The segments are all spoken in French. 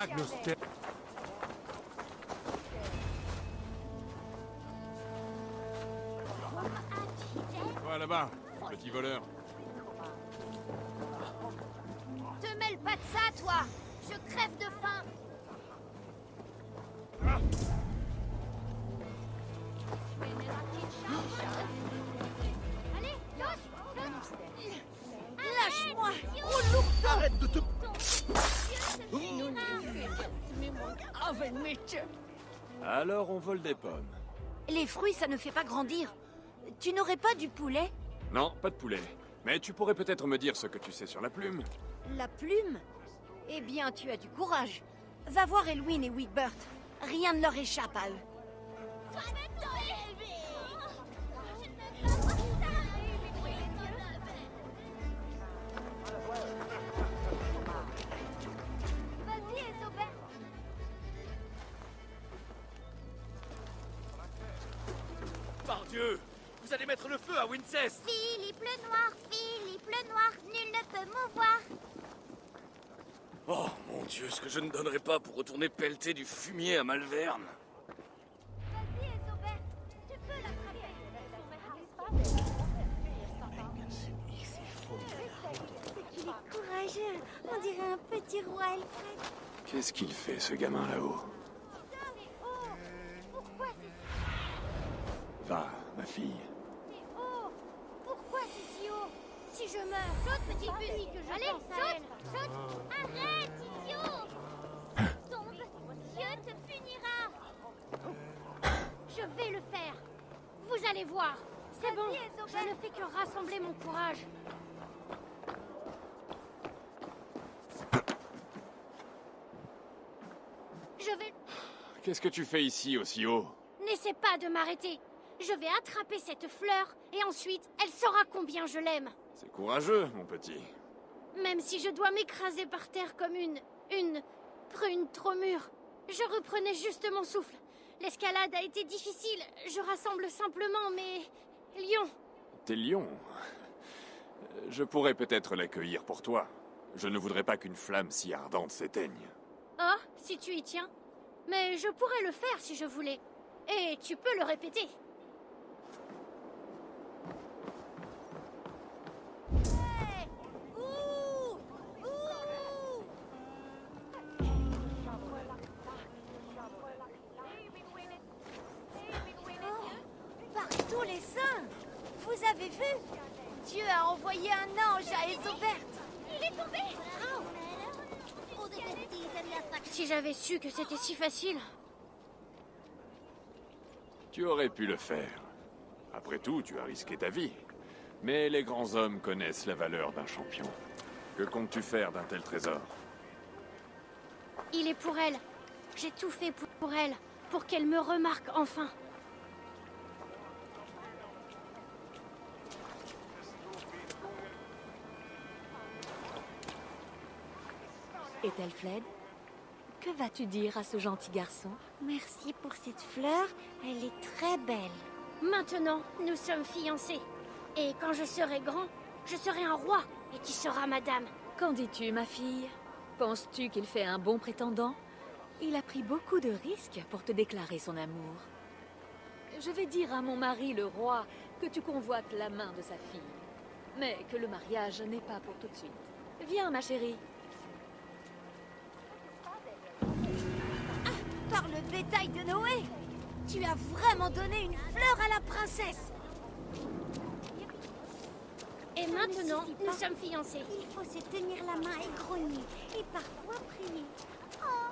Agnostic. Toi là-bas, petit voleur. Te mêle pas de ça, toi! Je crève de faim! Allez, saute! Lâche-moi! Gros lourd! Arrête de te... Alors on vole des pommes. Les fruits, ça ne fait pas grandir. Tu n'aurais pas du poulet? Non, pas de poulet. Mais tu pourrais peut-être me dire ce que tu sais sur la plume. La plume? Eh bien, tu as du courage. Va voir Elwyn et Wigbert. Rien ne leur échappe à eux. Vas-y, Ezobert. Par Dieu! Vous allez mettre le feu à Wincest! Philippe le Noir, nul ne peut mouvoir. Oh mon Dieu, ce que je ne donnerais pas pour retourner pelleter du fumier à Malverne! Vas-y, Ezobert. Tu peux l'attraper. Qu'il est courageux. On dirait un petit roi Alfred. Qu'est-ce qu'il fait, ce gamin là-haut? Mais oh! Pourquoi c'est Va, ma fille. si haut? Pourquoi c'est si haut? Si je meurs, saute, petite Bunny, que je Allez, saute! Arrête, idiot! Tombe, Dieu te punira! Je vais le faire. Vous allez voir. C'est bon, je ne fais que rassembler mon courage. Je vais... Qu'est-ce que tu fais ici, aussi haut? N'essaie pas de m'arrêter. Je vais attraper cette fleur et ensuite, elle saura combien je l'aime. C'est courageux, mon petit. Même si je dois m'écraser par terre comme une prune trop mûre. Je reprenais juste mon souffle. L'escalade a été difficile. Je rassemble simplement mes lions. Tes lions. Je pourrais peut-être l'accueillir pour toi. Je ne voudrais pas qu'une flamme si ardente s'éteigne. Oh, si tu y tiens. Mais je pourrais le faire si je voulais. Et tu peux le répéter. Hey! Ouh! Ouh! Oh, par tous les saints! Vous avez vu? Dieu a envoyé un ange à Ezobert. Il est tombé! Si j'avais su que c'était si facile. Tu aurais pu le faire. Après tout, tu as risqué ta vie. Mais les grands hommes connaissent la valeur d'un champion. Que comptes-tu faire d'un tel trésor? Il est pour elle. J'ai tout fait pour elle, pour qu'elle me remarque enfin. Ethelfled, que vas-tu dire à ce gentil garçon? Merci pour cette fleur, elle est très belle. Maintenant, nous sommes fiancés. Et quand je serai grand, je serai un roi et tu seras madame. Qu'en dis-tu, ma fille? Penses-tu qu'il fait un bon prétendant? Il a pris beaucoup de risques pour te déclarer son amour. Je vais dire à mon mari, le roi, que tu convoites la main de sa fille. Mais que le mariage n'est pas pour tout de suite. Viens, ma chérie. Par le bétail de Noé, tu as vraiment donné une fleur à la princesse. Et maintenant, nous sommes fiancés. Il faut se tenir la main et grogner, et parfois prier. Oh.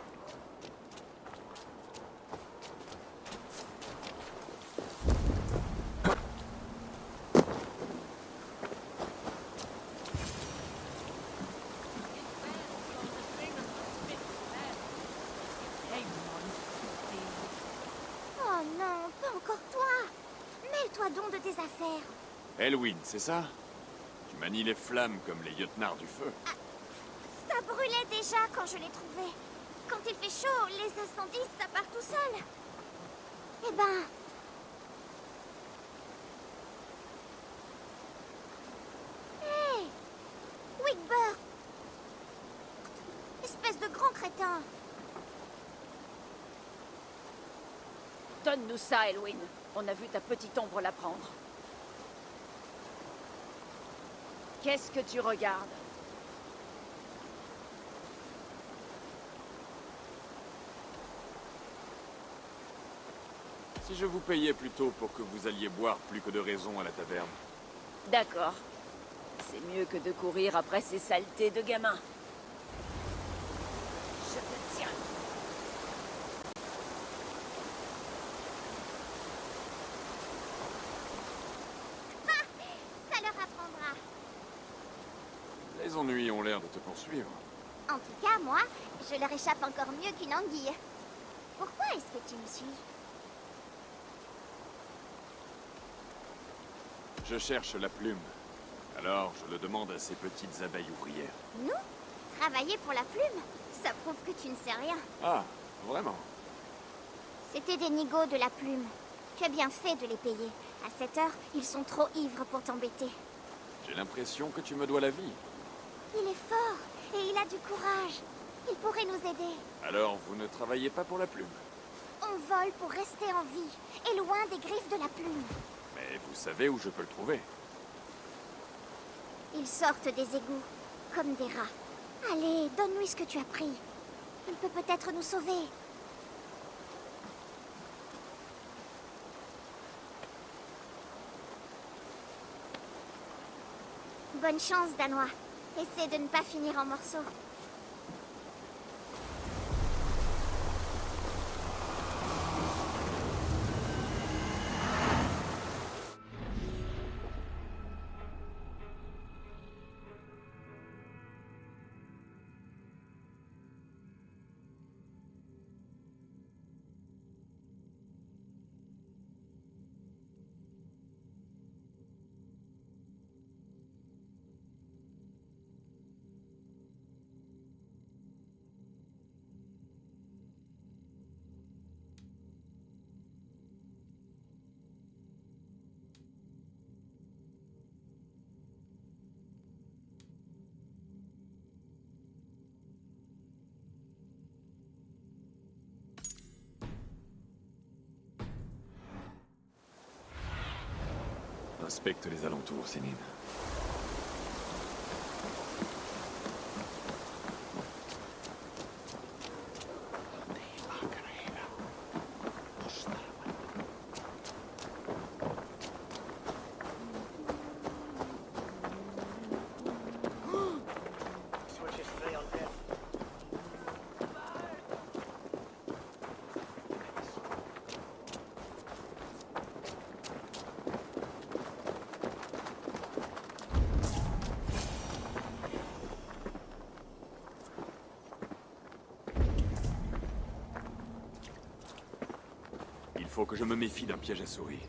Oh non, pas encore toi. Mêle-toi donc de tes affaires. Elwyn, c'est ça? Tu manies les flammes comme les lieutenards du feu. Ça brûlait déjà quand je l'ai trouvé. Quand il fait chaud, les incendies, ça part tout seul. Eh ben... Hé! Wigbert! Espèce de grand crétin! Donne-nous ça, Elwyn. On a vu ta petite ombre la prendre. Qu'est-ce que tu regardes? Si je vous payais plutôt pour que vous alliez boire plus que de raison à la taverne. D'accord. C'est mieux que de courir après ces saletés de gamins. Je te tiens. Ça leur apprendra. Les ennuis ont l'air de te poursuivre. En tout cas, moi, je leur échappe encore mieux qu'une anguille. Pourquoi est-ce que tu me suis? Je cherche la plume. Alors, je le demande à ces petites abeilles ouvrières. Nous? Travailler pour la plume? Ça prouve que tu ne sais rien. Ah, vraiment? C'était des nigauds de la plume. Tu as bien fait de les payer. À cette heure, ils sont trop ivres pour t'embêter. J'ai l'impression que tu me dois la vie. Il est fort et il a du courage. Il pourrait nous aider. Alors, vous ne travaillez pas pour la plume? On vole pour rester en vie et loin des griffes de la plume. Mais vous savez où je peux le trouver? Ils sortent des égouts, comme des rats. Allez, donne-lui ce que tu as pris. Il peut peut-être nous sauver. Bonne chance, Danois. Essaie de ne pas finir en morceaux. Inspecte les alentours, Sénine. Il faut que je me méfie d'un piège à souris.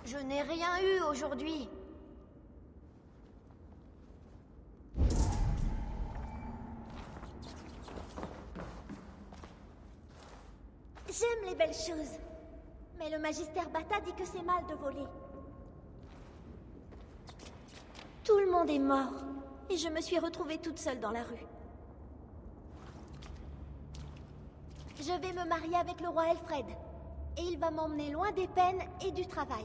Je n'ai rien eu aujourd'hui. J'aime les belles choses. Mais le magistère Bata dit que c'est mal de voler. Tout le monde est mort. Et je me suis retrouvée toute seule dans la rue. Je vais me marier avec le roi Elfred. Et il va m'emmener loin des peines et du travail.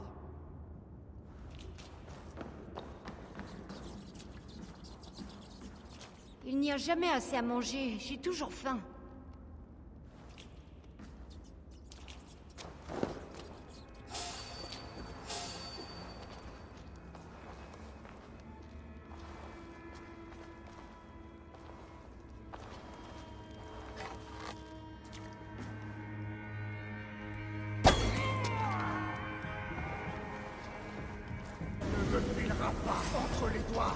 Il n'y a jamais assez à manger, j'ai toujours faim. Ne me filera pas entre les doigts.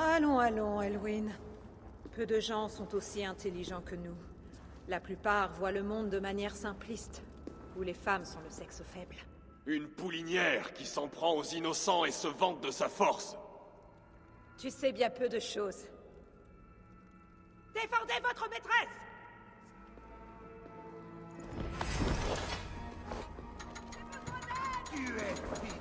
Allons, allons, Elwyn. Peu de gens sont aussi intelligents que nous. La plupart voient le monde de manière simpliste, où les femmes sont le sexe faible. Une poulinière qui s'en prend aux innocents et se vante de sa force. Tu sais bien peu de choses. Défendez votre maîtresse! Tu es fini.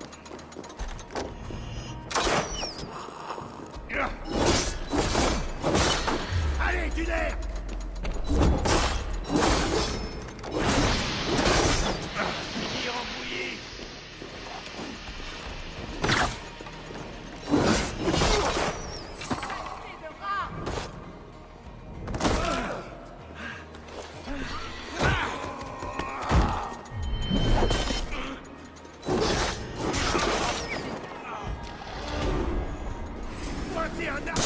Allez, tu l'es! Finir en bouillie! Voici un arbre!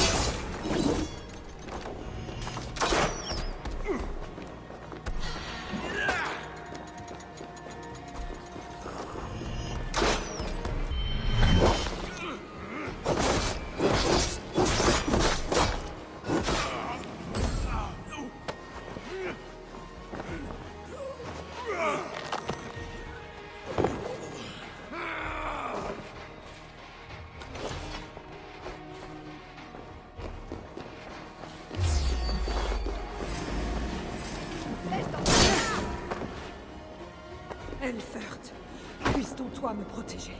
Elfert, puisse ton toit me protéger.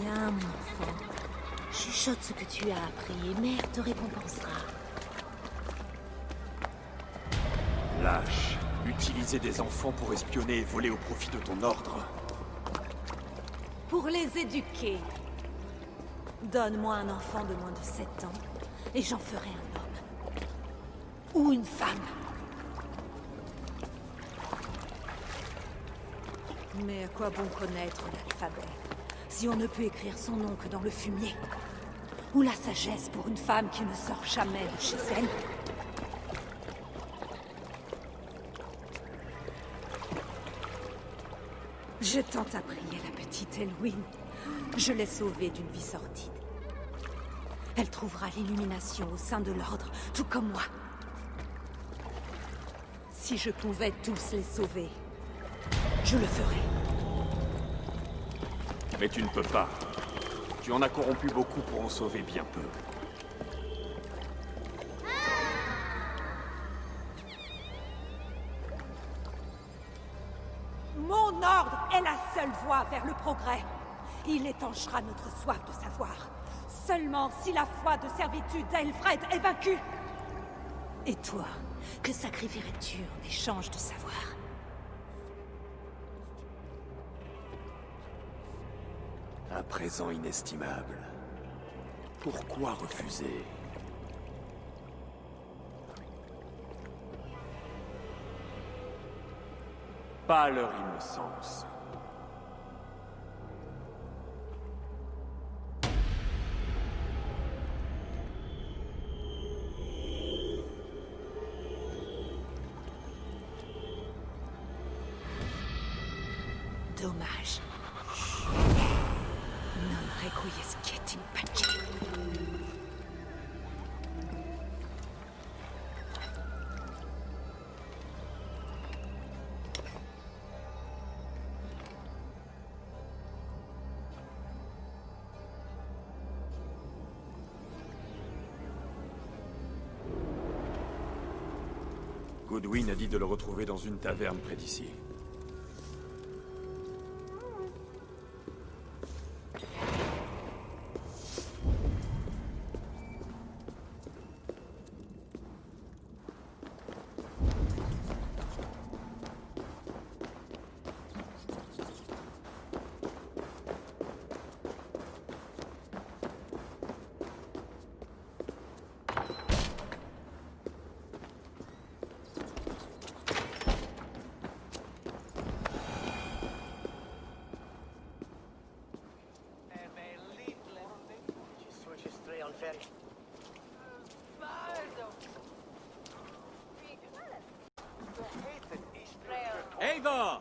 Viens, mon enfant. Chuchote ce que tu as appris et mère te récompensera. Lâche. Utiliser des enfants pour espionner et voler au profit de ton ordre. Pour les éduquer. Donne-moi un enfant de moins de 7 ans, et j'en ferai un homme. Ou une femme. Mais à quoi bon connaître l'alphabet, si on ne peut écrire son nom que dans le fumier? Ou la sagesse pour une femme qui ne sort jamais de chez elle? Je tente à prier la petite Elwyn. Je l'ai sauvée d'une vie sordide. Elle trouvera l'illumination au sein de l'Ordre, tout comme moi. Si je pouvais tous les sauver, je le ferais. Mais tu ne peux pas. Tu en as corrompu beaucoup pour en sauver bien peu. Mon ordre est la seule voie vers le progrès. Il étanchera notre soif de savoir. Seulement si la foi de servitude d'Aelfred est vaincue. Et toi, que sacrifierais-tu en échange de savoir? Un présent inestimable. Pourquoi refuser? Pas leur innocence. Dommage. Non requiescetim pace. Goodwin a dit de le retrouver dans une taverne près d'ici. Eivor!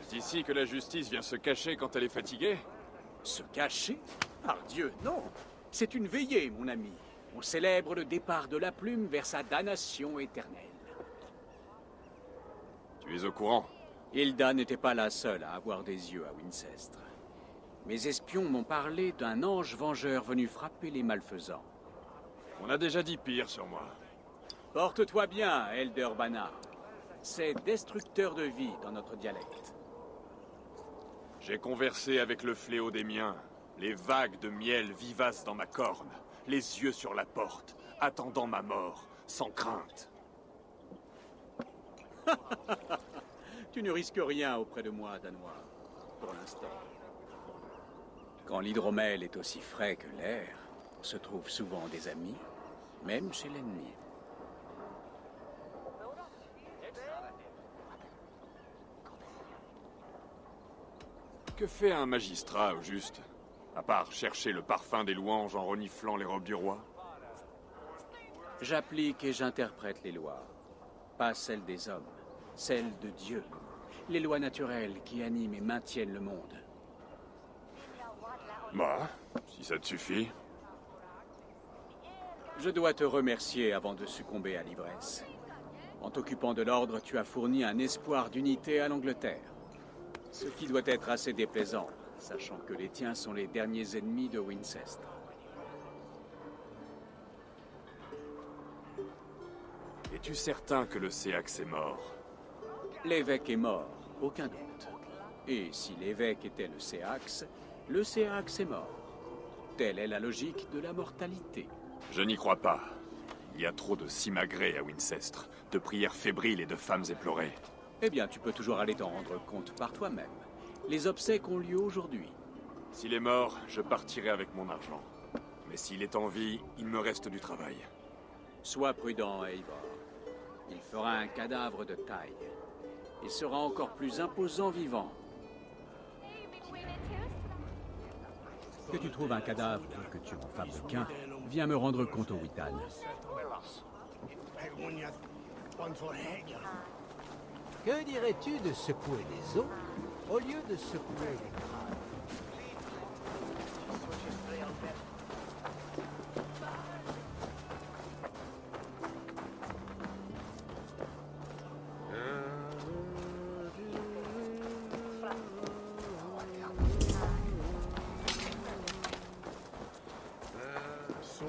C'est ici que la justice vient se cacher quand elle est fatiguée? Se cacher? Pardieu, non. C'est une veillée, mon ami. On célèbre le départ de la plume vers sa damnation éternelle. Tu es au courant? Hilda n'était pas la seule à avoir des yeux à Wincestre. Mes espions m'ont parlé d'un ange vengeur venu frapper les malfaisants. On a déjà dit pire sur moi. Porte-toi bien, Elder Bana. C'est destructeur de vie dans notre dialecte. J'ai conversé avec le fléau des miens. Les vagues de miel vivaces dans ma corne. Les yeux sur la porte, attendant ma mort, sans crainte. Tu ne risques rien auprès de moi, Danois, pour l'instant. Quand l'hydromel est aussi frais que l'air, on se trouve souvent des amis, même chez l'ennemi. Que fait un magistrat, au juste? À part chercher le parfum des louanges en reniflant les robes du roi? J'applique et j'interprète les lois. Pas celles des hommes, celles de Dieu. Les lois naturelles qui animent et maintiennent le monde. Bah, si ça te suffit. Je dois te remercier avant de succomber à l'ivresse. En t'occupant de l'ordre, tu as fourni un espoir d'unité à l'Angleterre. Ce qui doit être assez déplaisant, sachant que les tiens sont les derniers ennemis de Wincestre. Es-tu certain que le Céax est mort? L'évêque est mort, aucun doute. Et si l'évêque était le Céax est mort. Telle est la logique de la mortalité. Je n'y crois pas. Il y a trop de simagrées à Wincestre, de prières fébriles et de femmes éplorées. Eh bien, tu peux toujours aller t'en rendre compte par toi-même. Les obsèques ont lieu aujourd'hui. S'il est mort, je partirai avec mon argent. Mais s'il est en vie, il me reste du travail. Sois prudent, Eivor. Il fera un cadavre de taille. Il sera encore plus imposant vivant. Que tu trouves un cadavre ou que tu en fabriques un, viens me rendre compte au Witan. Que dirais-tu de secouer les os au lieu de secouer les crânes?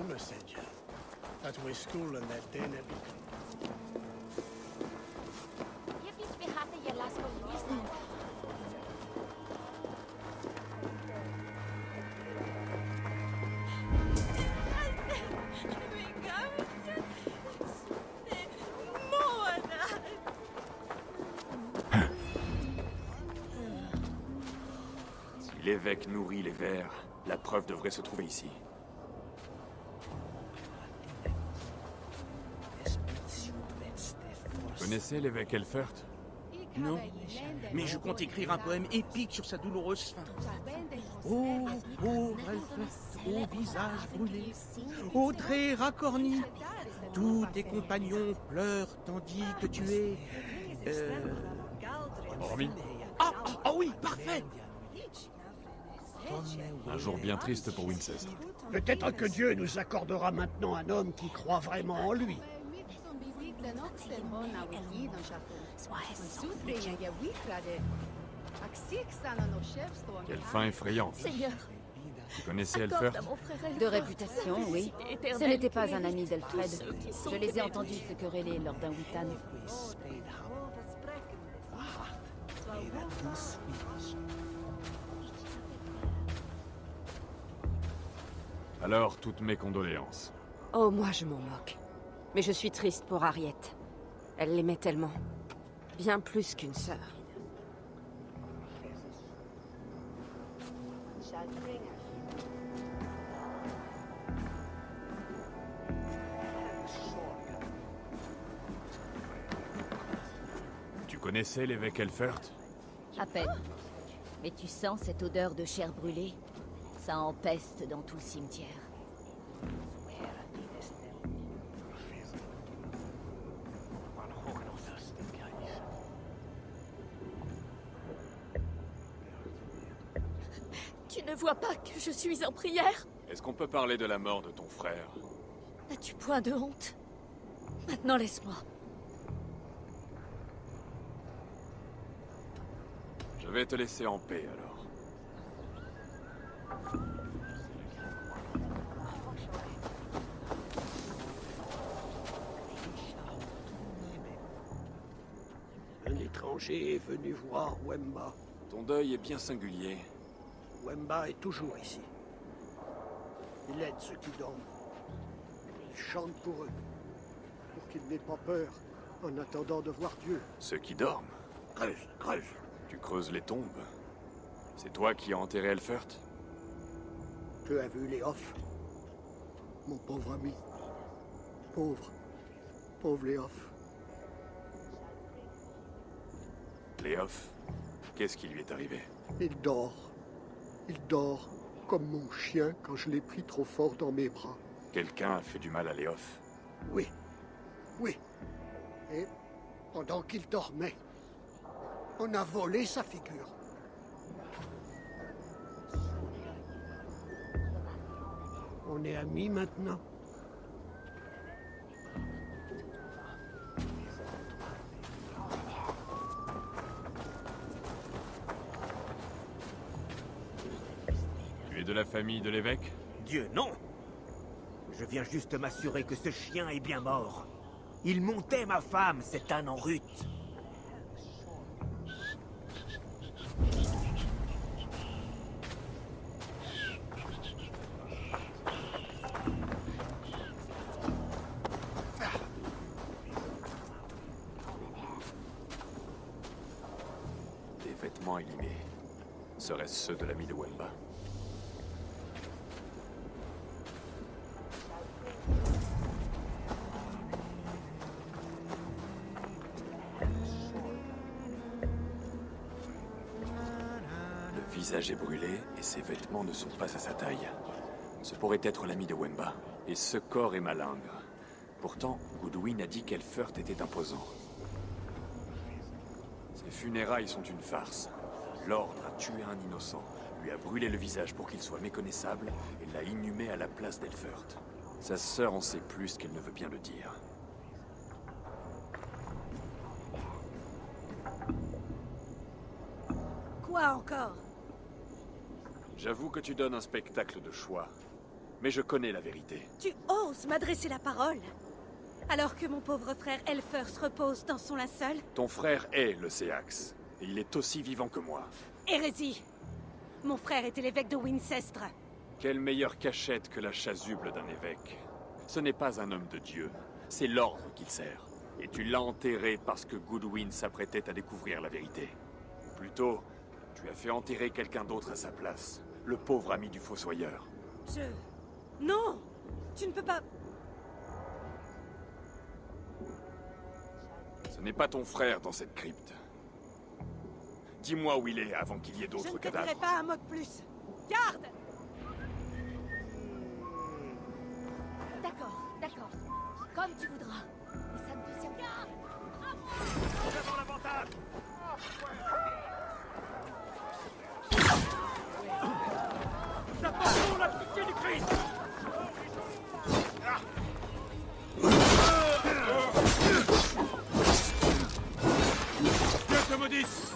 Messenger. That's my school and that den everything. Si l'évêque nourrit les vers, la preuve devrait se trouver ici. Vous connaissez l'évêque Elfert? Non, mais je compte écrire un poème épique sur sa douloureuse fin. Oh, pauvre Elfert, au visage brûlé, aux traits racornis, tous tes compagnons pleurent tandis que tu es... Endormi? Ah oui, parfait! Un jour bien triste pour Wincestre. Peut-être que Dieu nous accordera maintenant un homme qui croit vraiment en lui. Quelle fin effrayante. Seigneur, Tu connaissais Accorde Elfert? à mon frère Elfert De réputation, la oui. félicité Ce éternelle n'était qui pas un mérite ami tous d'Elfred. ceux qui sont Je les ai perdus. entendus se quereller lors d'un witan. Alors, toutes mes condoléances. Oh, moi je m'en moque. Mais je suis triste pour Harriet. Elle l'aimait tellement. Bien plus qu'une sœur. Tu connaissais l'évêque Elfert? À peine. Mais tu sens cette odeur de chair brûlée? Ça empeste dans tout le cimetière. Tu ne vois pas que je suis en prière? Est-ce qu'on peut parler de la mort de ton frère? N'as-tu point de honte? Maintenant laisse-moi. Je vais te laisser en paix, alors. Un étranger est venu voir Wemba. Ton deuil est bien singulier. Wemba est toujours ici. Il aide ceux qui dorment. Il chante pour eux, pour qu'ils n'aient pas peur en attendant de voir Dieu. Ceux qui dorment. Creuse, creuse. Tu creuses les tombes. C'est toi qui as enterré Elfert? Tu as vu Léof, mon pauvre ami. Pauvre Léof. Léof, qu'est-ce qui lui est arrivé? Il dort. Il dort comme mon chien quand je l'ai pris trop fort dans mes bras. Quelqu'un a fait du mal à Léof. Oui. Et pendant qu'il dormait, on a volé sa figure. On est amis maintenant. Tu es de la famille de l'évêque? Dieu, non! Je viens juste m'assurer que ce chien est bien mort. Il montait ma femme, cet âne en rut. Des vêtements élimés. Seraient-ce ceux de l'ami de Wemba? Le visage est brûlé et ses vêtements ne sont pas à sa taille. Ce pourrait être l'ami de Wemba. Et ce corps est malingre. Pourtant, Goodwin a dit qu'Elfert était imposant. Ces funérailles sont une farce. L'Ordre a tué un innocent, lui a brûlé le visage pour qu'il soit méconnaissable et l'a inhumé à la place d'Elfert. Sa sœur en sait plus qu'elle ne veut bien le dire. Quoi encore? J'avoue que tu donnes un spectacle de choix, mais je connais la vérité. Tu oses m'adresser la parole? Alors que mon pauvre frère Elfert se repose dans son linceul? Ton frère est le Séax, et il est aussi vivant que moi. Hérésie! Mon frère était l'évêque de Wincestre. Quelle meilleure cachette que la chasuble d'un évêque. Ce n'est pas un homme de Dieu, c'est l'ordre qu'il sert. Et tu l'as enterré parce que Goodwin s'apprêtait à découvrir la vérité. Plutôt, tu as fait enterrer quelqu'un d'autre à sa place, le pauvre ami du fossoyeur. Non! Tu ne peux pas... Ce n'est pas ton frère dans cette crypte. Dis-moi où il est avant qu'il y ait Je d'autres ne te cadavres. dirai pas un mot de plus. Garde! D'accord. Comme tu voudras. Mais ça ne te sert pas. Attention, la pitié du Christ! Dieu te maudisse!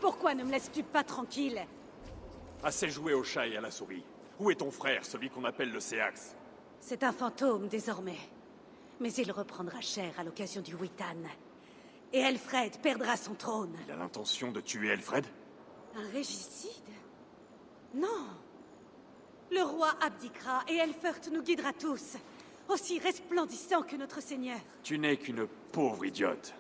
Pourquoi ne me laisses-tu pas tranquille? Assez joué au chat et à la souris. Où est ton frère, celui qu'on appelle le Céax? C'est un fantôme désormais. Mais il reprendra chair à l'occasion du Witan. Et Elfred perdra son trône. Il a l'intention de tuer Elfred? Un régicide? Non. Le roi abdiquera et Elfert nous guidera tous. Aussi resplendissant que notre seigneur. Tu n'es qu'une pauvre idiote.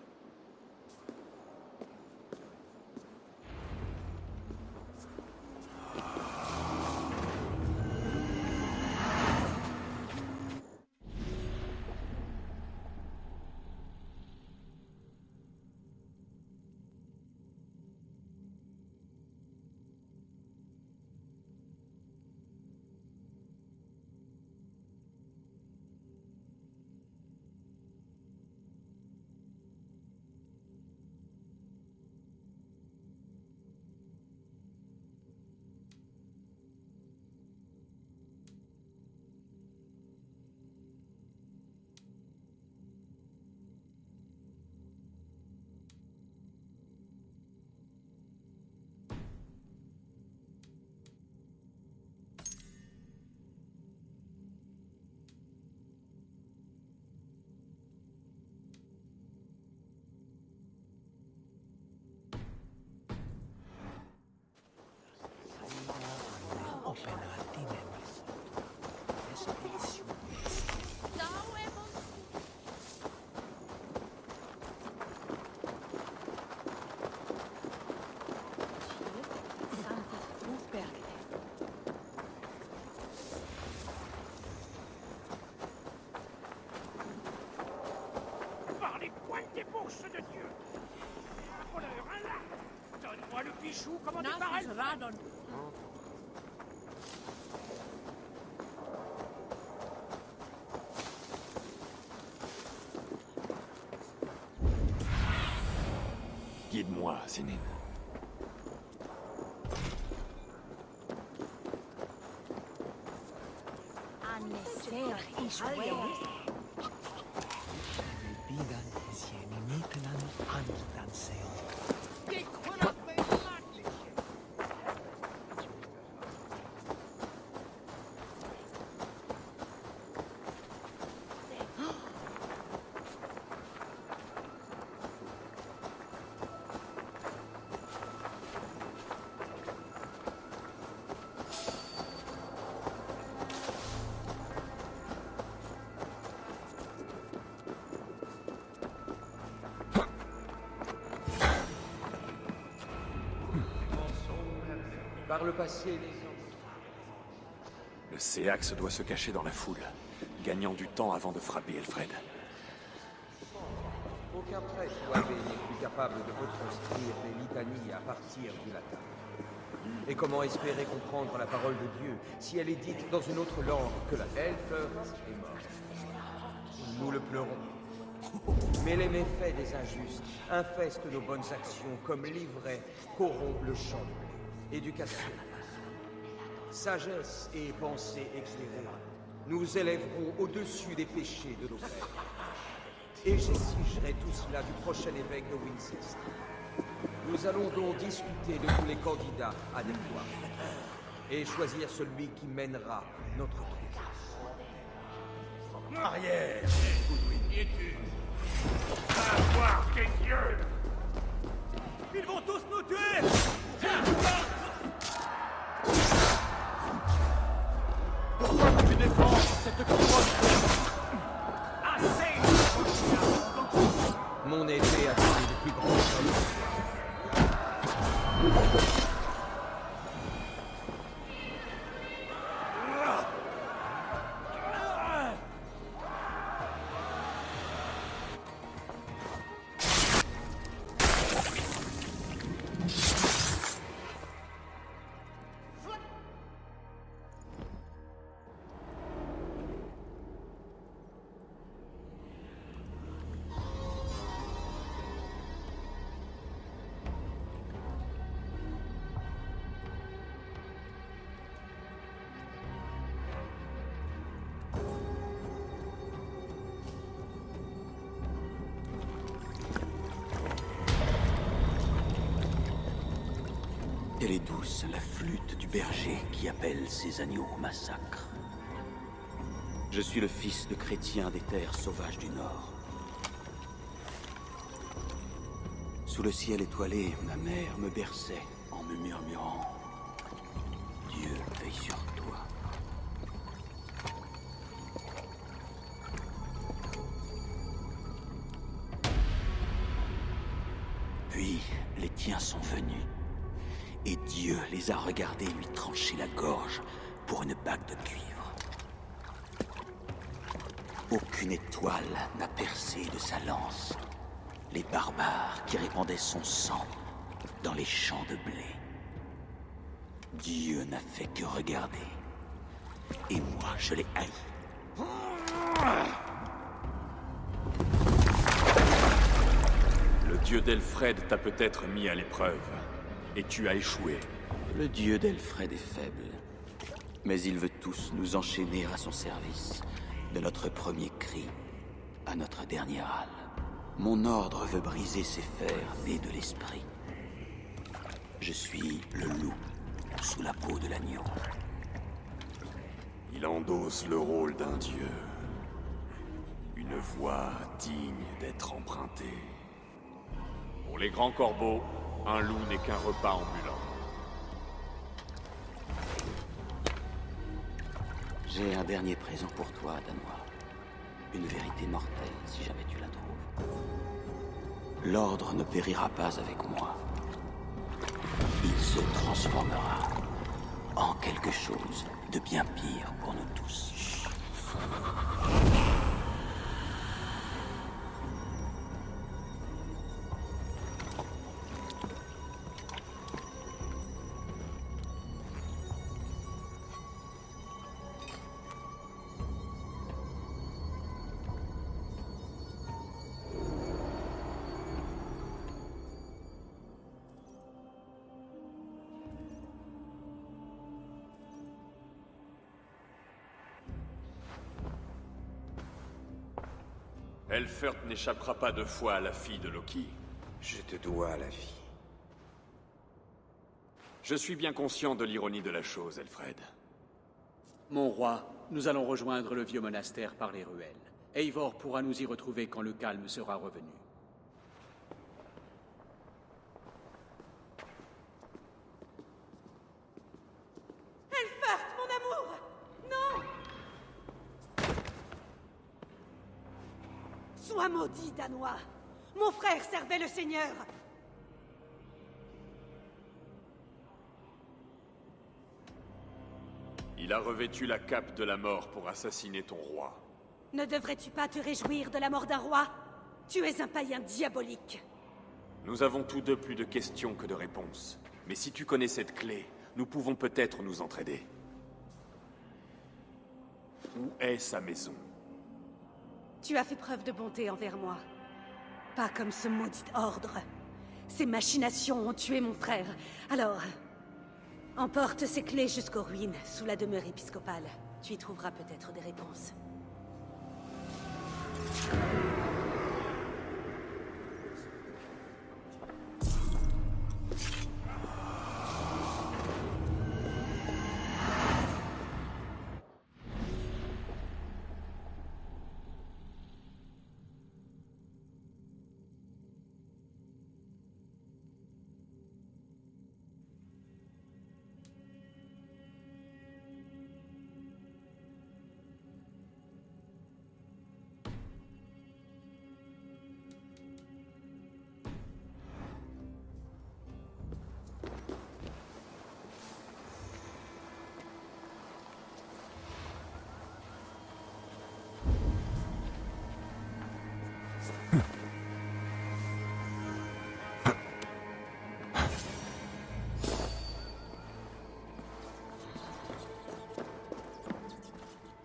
Par les poils des bourses de Dieu! Un voleur, un lâche! Donne-moi le bijou commandé par elle! Guide-moi, Sénine. Par le passé, les hommes... Le Céax doit se cacher dans la foule, gagnant du temps avant de frapper Elfred. Aucun prêtre ou abbé n'est plus capable de retranscrire les litanies à partir du latin. Et comment espérer comprendre la parole de Dieu si elle est dite dans une autre langue que la Elfert est morte? Nous le pleurons. Mais les méfaits des injustes infestent nos bonnes actions comme l'ivraie corrompt le champ de blé. Éducation, sagesse et pensée éclairée nous élèveront au-dessus des péchés de nos pères. Et j'exigerai tout cela du prochain évêque de Winchester. Nous allons donc discuter de tous les candidats adéquats et choisir celui qui mènera notre troupe. Arrière, Goodwin. Va voir tes yeux! Ils vont tous nous tuer! Pourquoi veux-tu défendre cette couronne? Assez! Mon épée a tué le plus grand homme. Elle est douce, la flûte du berger qui appelle ses agneaux au massacre. Je suis le fils de chrétiens des terres sauvages du Nord. Sous le ciel étoilé, ma mère me berçait en me murmurant « Dieu veille sur toi ». Puis, les tiens sont venus, et Dieu les a regardés lui trancher la gorge pour une bague de cuivre. Aucune étoile n'a percé de sa lance les barbares qui répandaient son sang dans les champs de blé. Dieu n'a fait que regarder, et moi je l'ai haï. Le dieu d'Elfred t'a peut-être mis à l'épreuve, et tu as échoué. Le dieu d'Elfred est faible, mais il veut tous nous enchaîner à son service, de notre premier cri à notre dernier râle. Mon ordre veut briser ces fers nés de l'esprit. Je suis le loup sous la peau de l'agneau. Il endosse le rôle d'un dieu. Une voix digne d'être empruntée. Pour les grands corbeaux, un loup n'est qu'un repas ambulant. J'ai un dernier présent pour toi, Danois. Une vérité mortelle, si jamais tu la trouves. L'ordre ne périra pas avec moi. Il se transformera en quelque chose de bien pire pour nous tous. Elfert n'échappera pas 2 fois à la fille de Loki. Je te dois la vie. Je suis bien conscient de l'ironie de la chose, Elfred. Mon roi, nous allons rejoindre le vieux monastère par les ruelles. Eivor pourra nous y retrouver quand le calme sera revenu. Elfert, mon amour! Non! Sois maudit, Danois! Mon frère servait le Seigneur! Il a revêtu la cape de la mort pour assassiner ton roi. Ne devrais-tu pas te réjouir de la mort d'un roi? Tu es un païen diabolique. Nous avons tous deux plus de questions que de réponses. Mais si tu connais cette clé, nous pouvons peut-être nous entraider. Où est sa maison? Tu as fait preuve de bonté envers moi. Pas comme ce maudit ordre. Ces machinations ont tué mon frère. Alors, emporte ces clés jusqu'aux ruines, sous la demeure épiscopale. Tu y trouveras peut-être des réponses.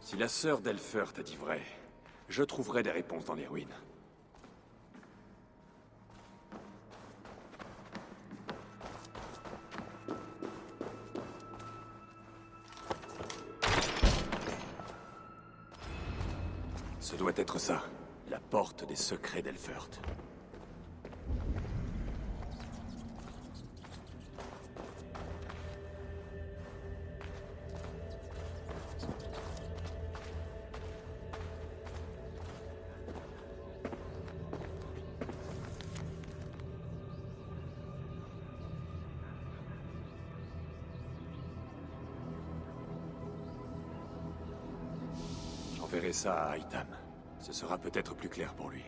Si la sœur d'Elfert a dit vrai, je trouverai des réponses dans les ruines. Ce doit être ça, la porte des secrets d'Elfert. transférer ça à Hightam. Ce sera peut-être plus clair pour lui.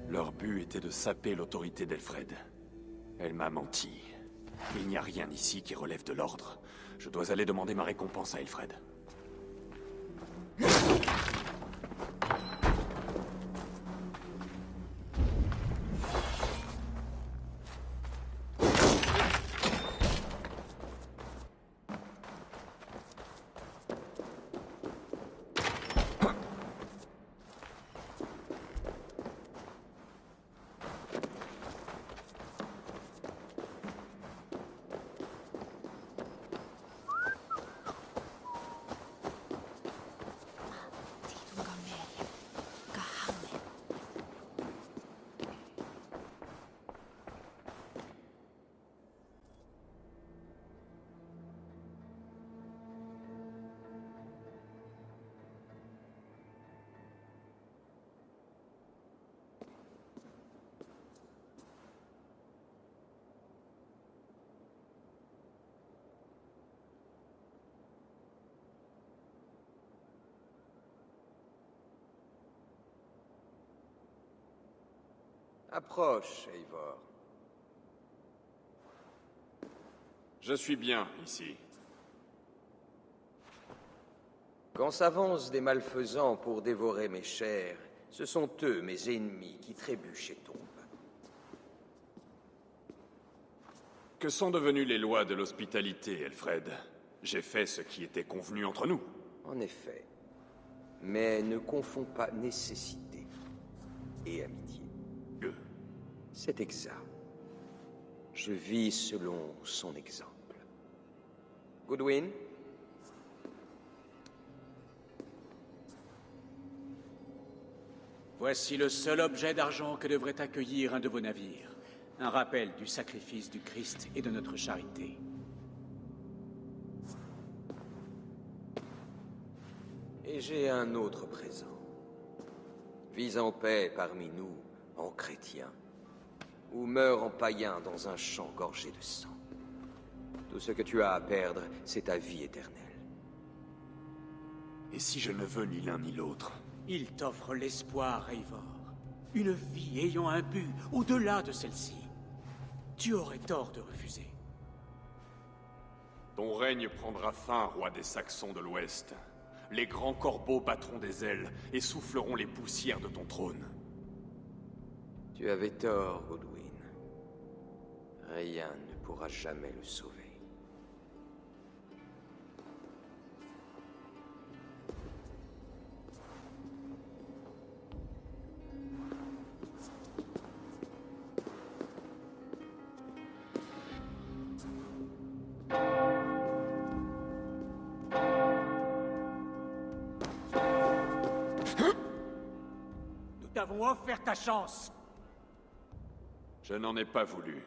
Leur but était de saper l'autorité d'Aelfred. Elle m'a menti. Il n'y a rien ici qui relève de l'ordre. Je dois aller demander ma récompense à Aelfred. Approche, Eivor. Je suis bien ici. Quand s'avancent des malfaisants pour dévorer mes chairs, ce sont eux, mes ennemis, qui trébuchent et tombent. Que sont devenues les lois de l'hospitalité, Aelfred? J'ai fait ce qui était convenu entre nous. En effet. Mais ne confonds pas nécessité et amitié. C'est exact. Je vis selon son exemple. Goodwin? Voici le seul objet d'argent que devrait accueillir un de vos navires. Un rappel du sacrifice du Christ et de notre charité. Et j'ai un autre présent. Vis en paix parmi nous, en chrétiens, ou meurs en païen dans un champ gorgé de sang. Tout ce que tu as à perdre, c'est ta vie éternelle. Et si je ne veux ni l'un ni l'autre? Il t'offre l'espoir, Eivor. Une vie ayant un but au-delà de celle-ci. Tu aurais tort de refuser. Ton règne prendra fin, roi des Saxons de l'Ouest. Les grands corbeaux battront des ailes et souffleront les poussières de ton trône. Tu avais tort, Goodwin. Rien ne pourra jamais le sauver. t'avons offert ta chance. Je n'en ai pas voulu.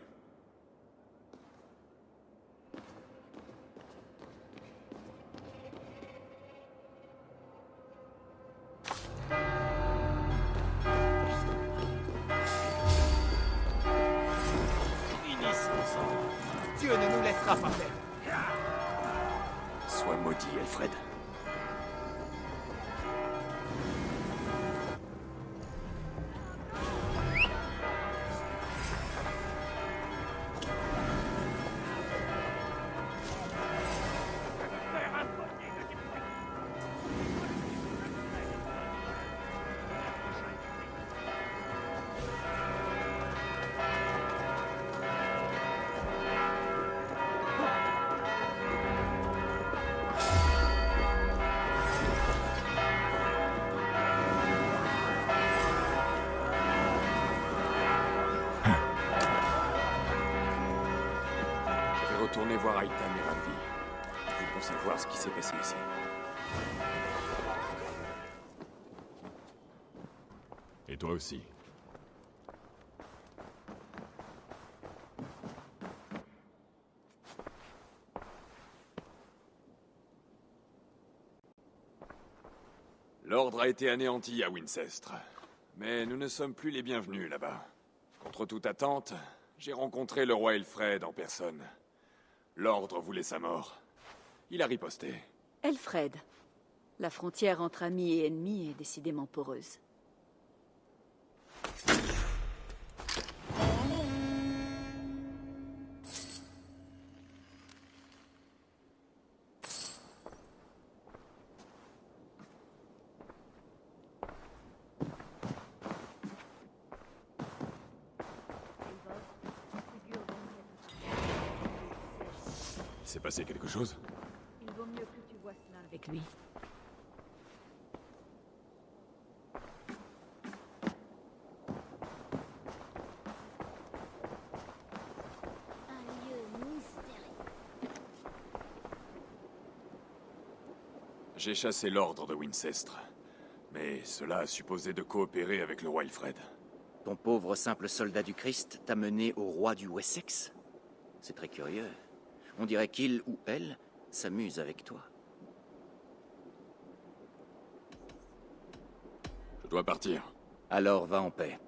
Dieu ne nous laissera pas faire. Sois maudit, Alfred. Retournez voir Aitan et Ralvi. Vous pensez savoir ce qui s'est passé ici. Et toi aussi. L'ordre a été anéanti à Wincestre. Mais nous ne sommes plus les bienvenus là-bas. Contre toute attente, j'ai rencontré le roi Elfred en personne. L'ordre voulait sa mort. Il a riposté. Elfred. La frontière entre amis et ennemis est décidément poreuse. Il s'est passé quelque chose? Il vaut mieux que tu vois cela avec lui. Un lieu mystérieux. J'ai chassé l'ordre de Wincestre. Mais cela a supposé de coopérer avec le roi Alfred. Ton pauvre simple soldat du Christ t'a mené au roi du Wessex? C'est très curieux. On dirait qu'il ou elle s'amuse avec toi. Je dois partir. Alors va en paix.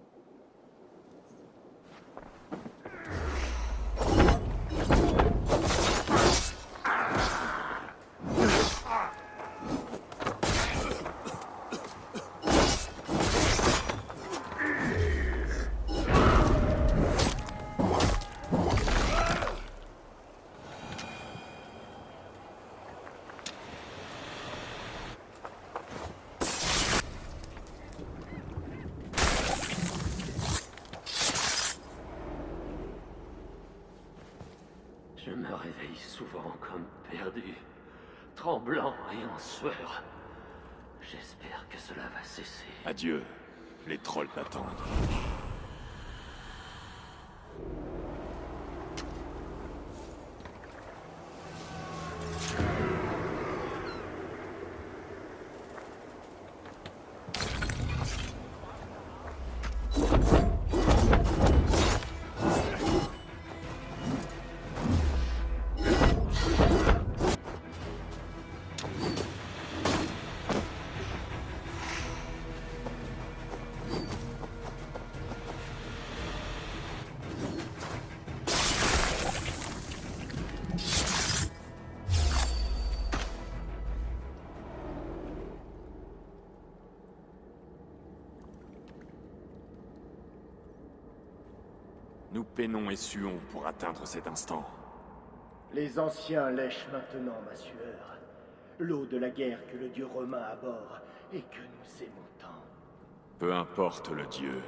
Je me réveille souvent comme perdu, tremblant et en sueur. J'espère que cela va cesser. Adieu. Les trolls t'attendent. Nous peinons et suons pour atteindre cet instant. Les anciens lèchent maintenant ma sueur. L'eau de la guerre que le dieu romain abhorre et que nous aimons tant. Peu importe le dieu.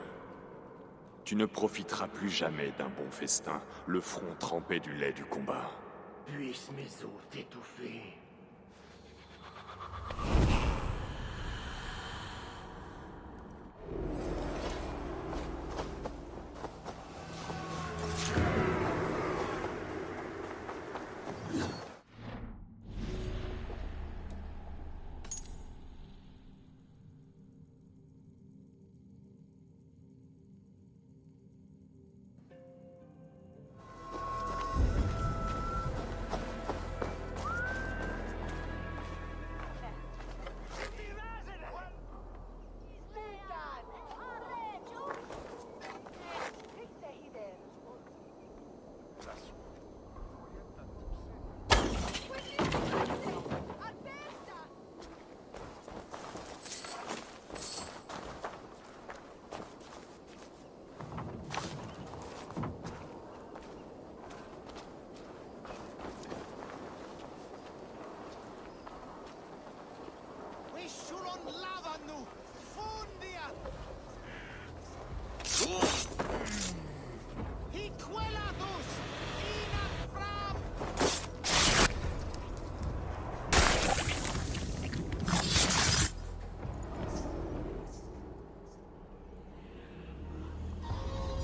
Tu ne profiteras plus jamais d'un bon festin, le front trempé du lait du combat. Puissent mes os t'étouffer.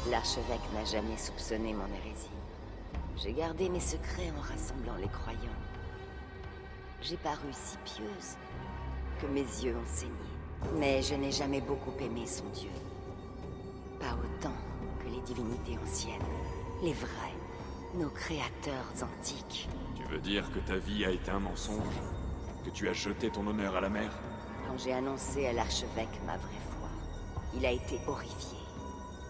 L'archevêque n'a jamais soupçonné mon hérésie. J'ai gardé mes secrets en rassemblant les croyants. J'ai paru si pieuse que mes yeux ont saigné. Mais je n'ai jamais beaucoup aimé son Dieu. Pas autant que les divinités anciennes, les vrais, nos créateurs antiques. Tu veux dire que ta vie a été un mensonge? Que tu as jeté ton honneur à la mer? Quand j'ai annoncé à l'archevêque ma vraie foi, il a été horrifié.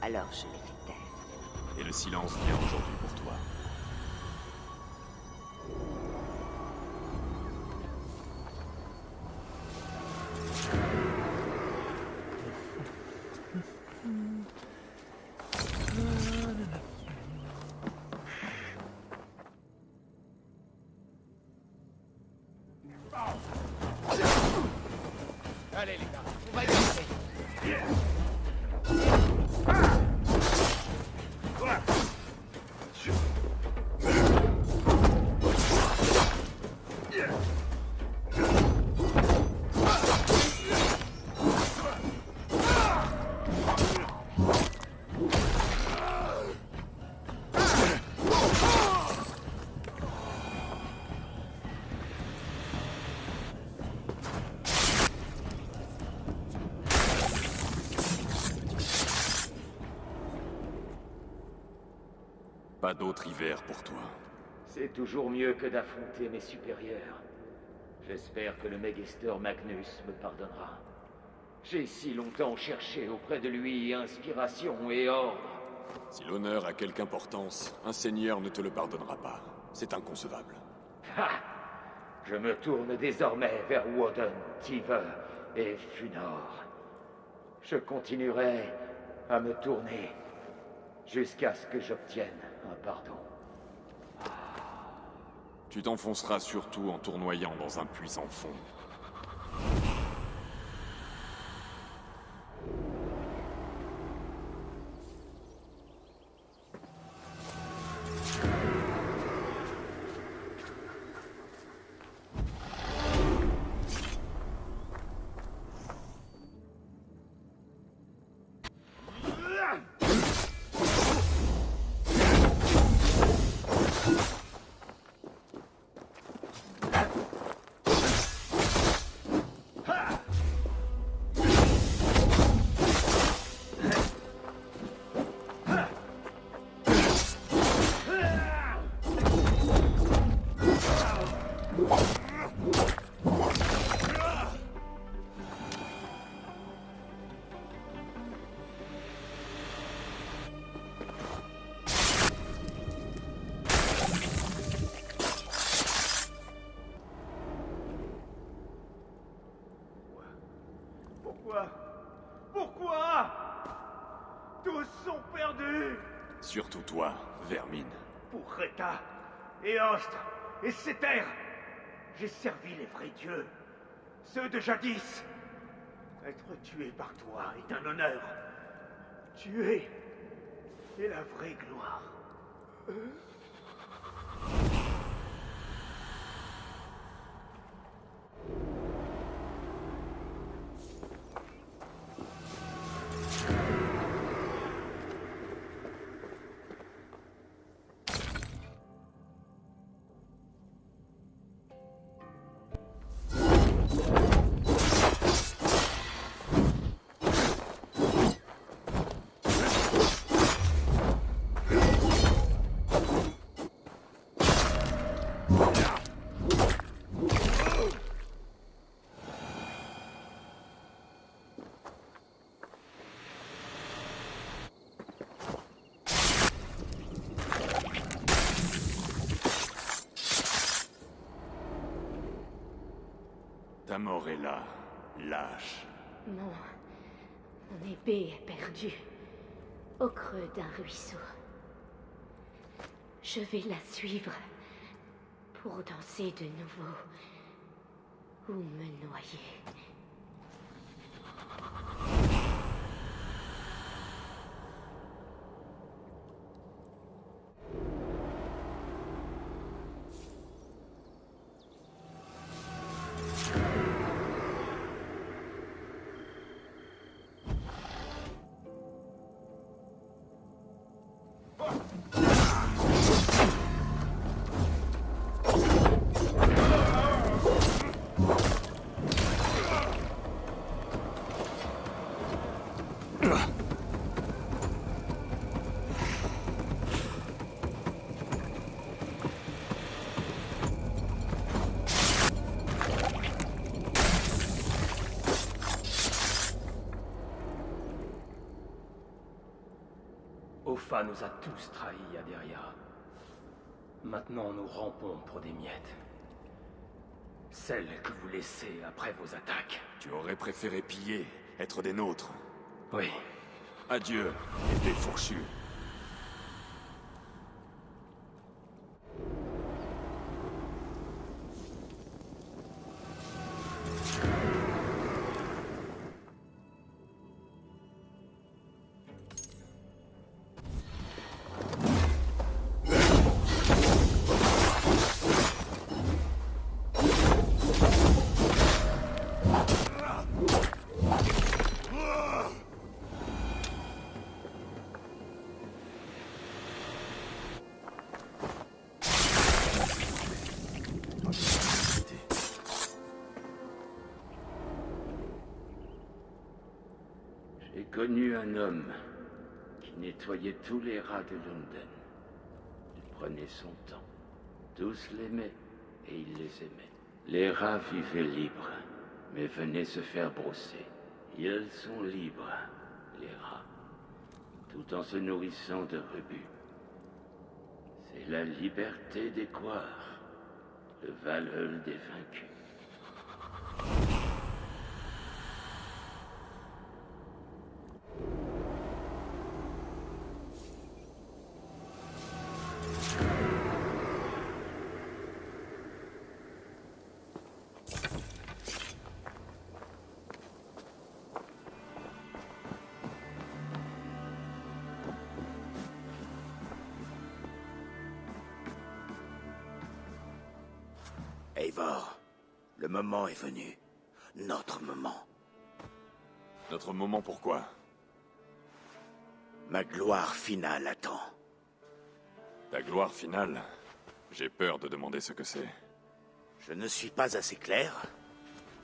Alors je l'ai fait taire. Et le silence vient aujourd'hui pour toi. Allez les gars, on va y arriver. Pas d'autre hiver pour toi. C'est toujours mieux que d'affronter mes supérieurs. J'espère que le Magister Magnus me pardonnera. J'ai si longtemps cherché auprès de lui inspiration et ordre. Si l'honneur a quelque importance, un seigneur ne te le pardonnera pas. C'est inconcevable. Ha! Je me tourne désormais vers Woden, Tive et Funor. Je continuerai à me tourner jusqu'à ce que j'obtienne un pardon. Tu t'enfonceras surtout en tournoyant dans un puits sans fond. Pourquoi? Tous sont perdus! Surtout toi, Vermine. Pour Reta, et Ostre, et Céter, j'ai servi les vrais dieux, ceux de jadis. Être tué par toi est un honneur. Tuer est la vraie gloire. Ta mort est là, lâche. Non. Mon épée est perdue. Au creux d'un ruisseau. Je vais la suivre. Pour danser de nouveau. Ou me noyer. Opha nous a tous trahis, Aderia. Maintenant, nous rampons pour des miettes. Celles que vous laissez après vos attaques. Tu aurais préféré piller, être des nôtres. Oui. Adieu, épée fourchue. J'ai connu un homme qui nettoyait tous les rats de London. Il prenait son temps. Tous l'aimaient et il les aimait. Les rats vivaient libres, mais venaient se faire brosser. Ils sont libres, les rats, tout en se nourrissant de rebuts. C'est la liberté des couards, le Valhalla des vaincus. Eivor, le moment est venu. Notre moment. Notre moment pourquoi? Ma gloire finale attend. Ta gloire finale? J'ai peur de demander ce que c'est. Je ne suis pas assez clair.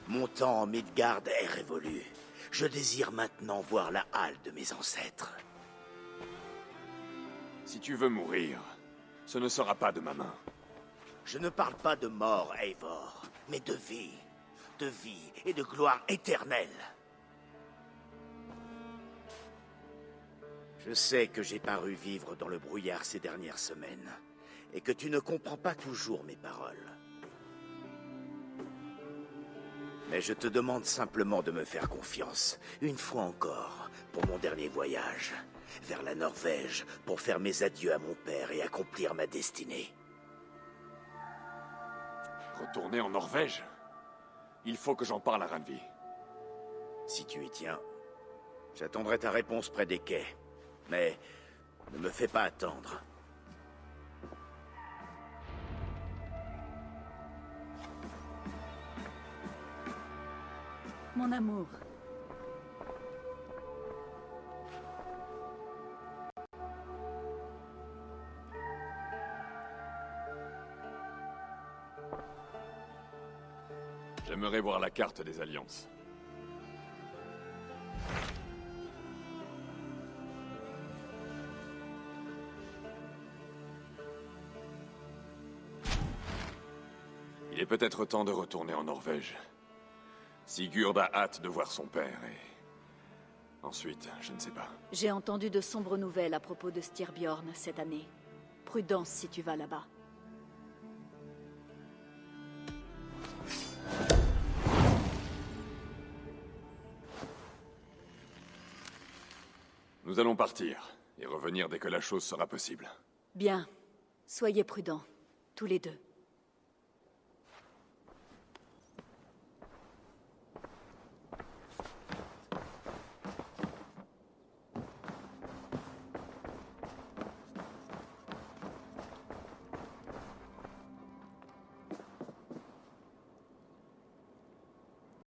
Mon temps en Midgard est révolu. Je désire maintenant voir la halle de mes ancêtres. Si tu veux mourir, ce ne sera pas de ma main. Je ne parle pas de mort, Eivor, mais de vie. De vie et de gloire éternelle. Je sais que j'ai paru vivre dans le brouillard ces dernières semaines, et que tu ne comprends pas toujours mes paroles. Mais je te demande simplement de me faire confiance, une fois encore, pour mon dernier voyage, vers la Norvège, pour faire mes adieux à mon père et accomplir ma destinée. Retourner en Norvège? Il faut que j'en parle à Randvi. Si tu y tiens, j'attendrai ta réponse près des quais. Mais ne me fais pas attendre. Mon amour. J'aimerais voir la carte des alliances. Il est peut-être temps de retourner en Norvège. Sigurd a hâte de voir son père et... Ensuite, je ne sais pas. J'ai entendu de sombres nouvelles à propos de Styrbjorn cette année. Prudence si tu vas là-bas. Nous allons partir, et revenir dès que la chose sera possible. Bien. Soyez prudents, tous les deux.